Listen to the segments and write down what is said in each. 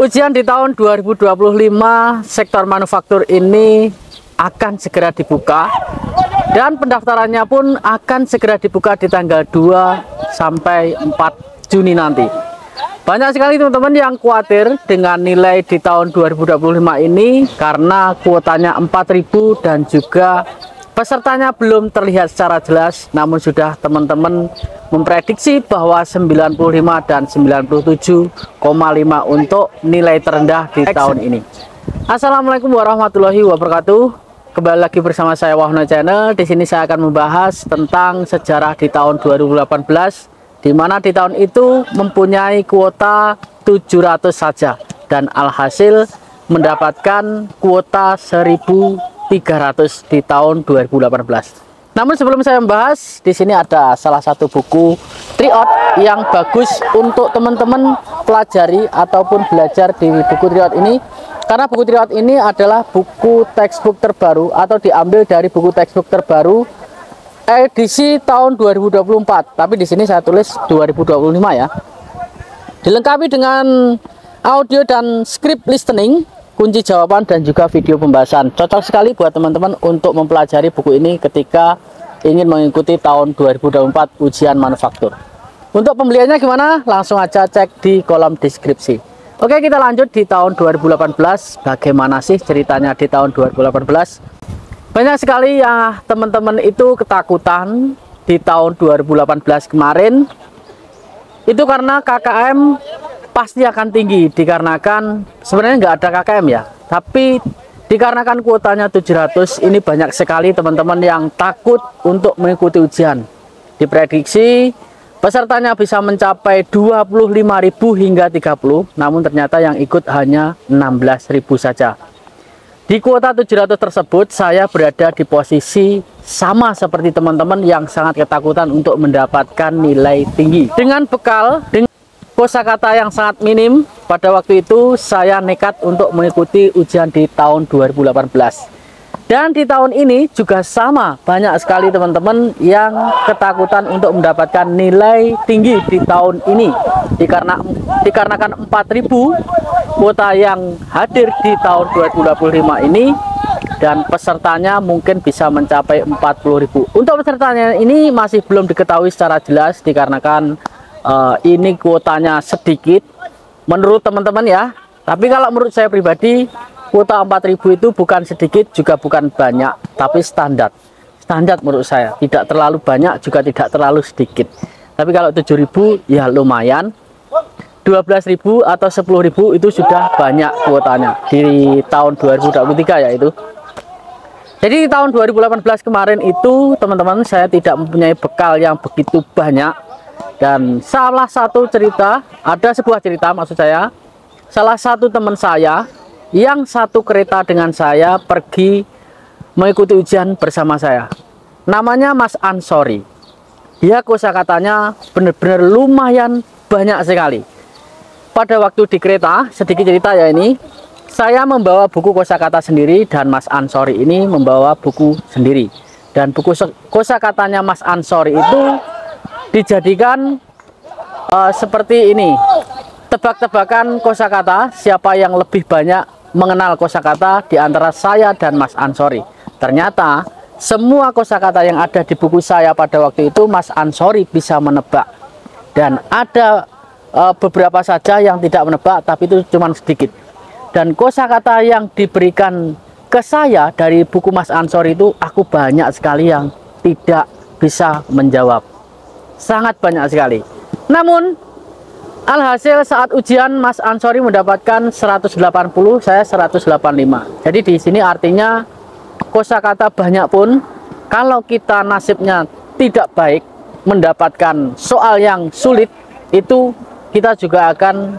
Ujian di tahun 2025 sektor manufaktur ini akan segera dibuka dan pendaftarannya pun akan segera dibuka di tanggal 2 sampai 4 Juni nanti. Banyak sekali teman-teman yang khawatir dengan nilai di tahun 2025 ini karena kuotanya 4.000 dan juga pesertanya belum terlihat secara jelas, namun sudah teman-teman memprediksi bahwa 95 dan 97,5 untuk nilai terendah di tahun ini. Assalamualaikum warahmatullahi wabarakatuh. Kembali lagi bersama saya Wahno Channel. Di sini saya akan membahas tentang sejarah di tahun 2018, di mana di tahun itu mempunyai kuota 700 saja dan alhasil mendapatkan kuota 1.300 di tahun 2018. Namun sebelum saya membahas, di sini ada salah satu buku tryout yang bagus untuk teman-teman pelajari ataupun belajar di buku tryout ini. Karena buku tryout ini adalah buku textbook terbaru atau diambil dari buku textbook terbaru edisi tahun 2024. Tapi di sini saya tulis 2025 ya. Dilengkapi dengan audio dan script listening, kunci jawaban dan juga video pembahasan. Cocok sekali buat teman-teman untuk mempelajari buku ini ketika ingin mengikuti tahun 2024 ujian manufaktur. Untuk pembeliannya gimana? Langsung aja cek di kolom deskripsi. Oke, kita lanjut di tahun 2018. Bagaimana sih ceritanya di tahun 2018? Banyak sekali ya teman-teman itu ketakutan di tahun 2018 kemarin. Itu karena KKM pasti akan tinggi, dikarenakan sebenarnya nggak ada KKM ya, tapi dikarenakan kuotanya 700, ini banyak sekali teman-teman yang takut untuk mengikuti ujian. Diprediksi pesertanya bisa mencapai 25.000 hingga 30, namun ternyata yang ikut hanya 16.000 saja. Di kuota 700 tersebut saya berada di posisi sama seperti teman-teman yang sangat ketakutan untuk mendapatkan nilai tinggi. Dengan bekal kosakata yang sangat minim, pada waktu itu saya nekat untuk mengikuti ujian di tahun 2018. Dan di tahun ini juga sama, banyak sekali teman-teman yang ketakutan untuk mendapatkan nilai tinggi di tahun ini. Dikarenakan 4.000 kuota yang hadir di tahun 2025 ini, dan pesertanya mungkin bisa mencapai 40.000. Untuk pesertanya ini masih belum diketahui secara jelas, dikarenakan ini kuotanya sedikit menurut teman-teman ya. Tapi kalau menurut saya pribadi, kuota 4.000 itu bukan sedikit juga bukan banyak, tapi standar menurut saya. Tidak terlalu banyak juga tidak terlalu sedikit. Tapi kalau 7.000 ya lumayan, 12.000 atau 10.000 itu sudah banyak kuotanya di tahun 2023 ya itu. Jadi di tahun 2018 kemarin itu teman-teman saya tidak mempunyai bekal yang begitu banyak. Dan salah satu cerita, ada sebuah cerita maksud saya, salah satu teman saya yang satu kereta dengan saya pergi mengikuti ujian bersama saya. Namanya Mas Ansori. Dia kosakatanya benar-benar lumayan banyak sekali. Pada waktu di kereta, sedikit cerita ya ini, saya membawa buku kosakata sendiri dan Mas Ansori ini membawa buku sendiri. Dan buku kosakatanya Mas Ansori itu dijadikan seperti ini, tebak-tebakan kosakata, siapa yang lebih banyak mengenal kosakata di antara saya dan Mas Ansori. Ternyata semua kosakata yang ada di buku saya pada waktu itu Mas Ansori bisa menebak, dan ada beberapa saja yang tidak menebak, tapi itu cuma sedikit. Dan kosakata yang diberikan ke saya dari buku Mas Ansori itu aku banyak sekali yang tidak bisa menjawab. Sangat banyak sekali. Namun alhasil saat ujian Mas Ansori mendapatkan 180, saya 185. Jadi di sini artinya kosakata banyak pun kalau kita nasibnya tidak baik mendapatkan soal yang sulit, itu kita juga akan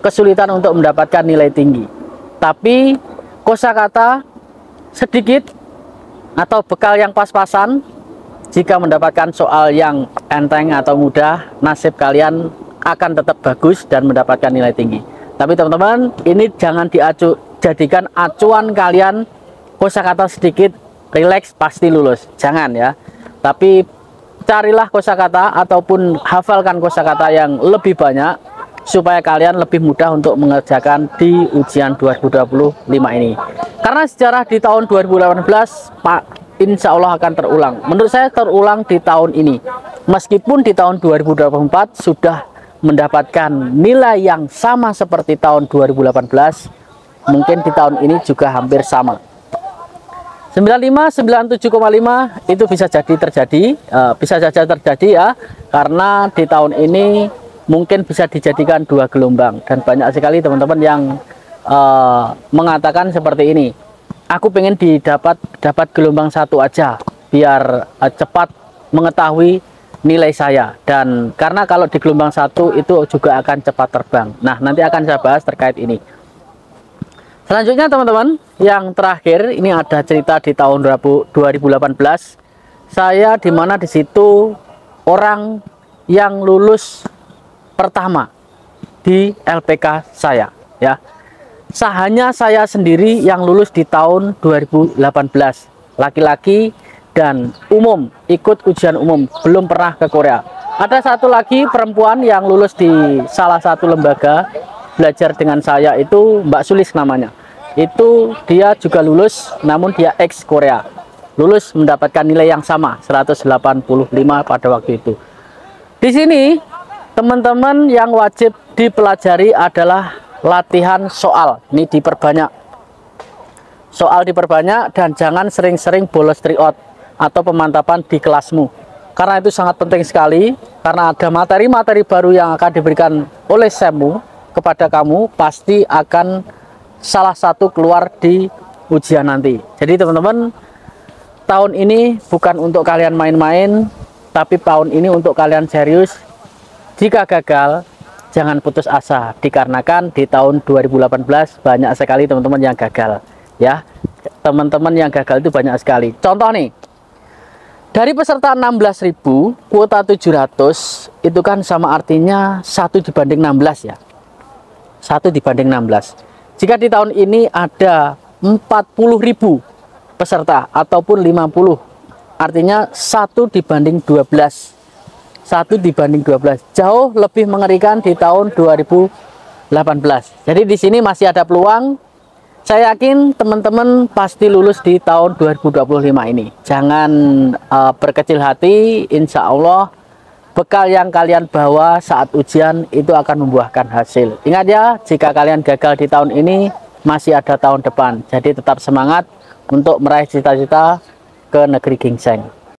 kesulitan untuk mendapatkan nilai tinggi. Tapi kosakata sedikit atau bekal yang pas-pasan, jika mendapatkan soal yang enteng atau mudah, nasib kalian akan tetap bagus dan mendapatkan nilai tinggi. Tapi teman-teman, ini jangan jadikan acuan kalian kosakata sedikit, relax pasti lulus. Jangan ya. Tapi carilah kosakata ataupun hafalkan kosakata yang lebih banyak supaya kalian lebih mudah untuk mengerjakan di ujian 2025 ini. Karena sejarah di tahun 2018 Pak, insya Allah akan terulang. Menurut saya terulang di tahun ini. Meskipun di tahun 2024 sudah mendapatkan nilai yang sama seperti tahun 2018, mungkin di tahun ini juga hampir sama. 95, 97,5 itu bisa jadi terjadi, bisa saja terjadi ya, karena di tahun ini mungkin bisa dijadikan 2 gelombang, dan banyak sekali teman-teman yang mengatakan seperti ini. Aku pengen dapat gelombang 1 aja biar cepat mengetahui nilai saya, dan karena kalau di gelombang 1 itu juga akan cepat terbang. Nah, nanti akan saya bahas terkait ini. Selanjutnya teman-teman, yang terakhir ini ada cerita di tahun 2018. Saya dimana di situ orang yang lulus pertama di LPK saya, ya. Hanya saya sendiri yang lulus di tahun 2018, laki-laki dan umum, ikut ujian umum, belum pernah ke Korea. Ada satu lagi perempuan yang lulus di salah satu lembaga belajar dengan saya, itu Mbak Sulis namanya. Itu dia juga lulus, namun dia ex Korea, lulus mendapatkan nilai yang sama 185 pada waktu itu. Di sini teman-teman yang wajib dipelajari adalah latihan soal. Ini diperbanyak, soal diperbanyak, dan jangan sering-sering bolos tryout atau pemantapan di kelasmu, karena itu sangat penting sekali. Karena ada materi-materi baru yang akan diberikan oleh SEMmu kepada kamu, pasti akan salah satu keluar di ujian nanti. Jadi teman-teman, tahun ini bukan untuk kalian main-main, tapi tahun ini untuk kalian serius. Jika gagal, jangan putus asa, dikarenakan di tahun 2018 banyak sekali teman-teman yang gagal, ya. Teman-teman yang gagal itu banyak sekali. Contoh nih, dari peserta 16.000, kuota 700 itu kan sama artinya 1 dibanding 16 ya, 1 dibanding 16. Jika di tahun ini ada 40.000 peserta ataupun 50, artinya 1 dibanding 12. 1 dibanding 12, jauh lebih mengerikan di tahun 2018. Jadi di sini masih ada peluang. Saya yakin teman-teman pasti lulus di tahun 2025 ini. Jangan berkecil hati, insya Allah bekal yang kalian bawa saat ujian itu akan membuahkan hasil. Ingat ya, jika kalian gagal di tahun ini, masih ada tahun depan. Jadi tetap semangat untuk meraih cita-cita ke negeri gingseng.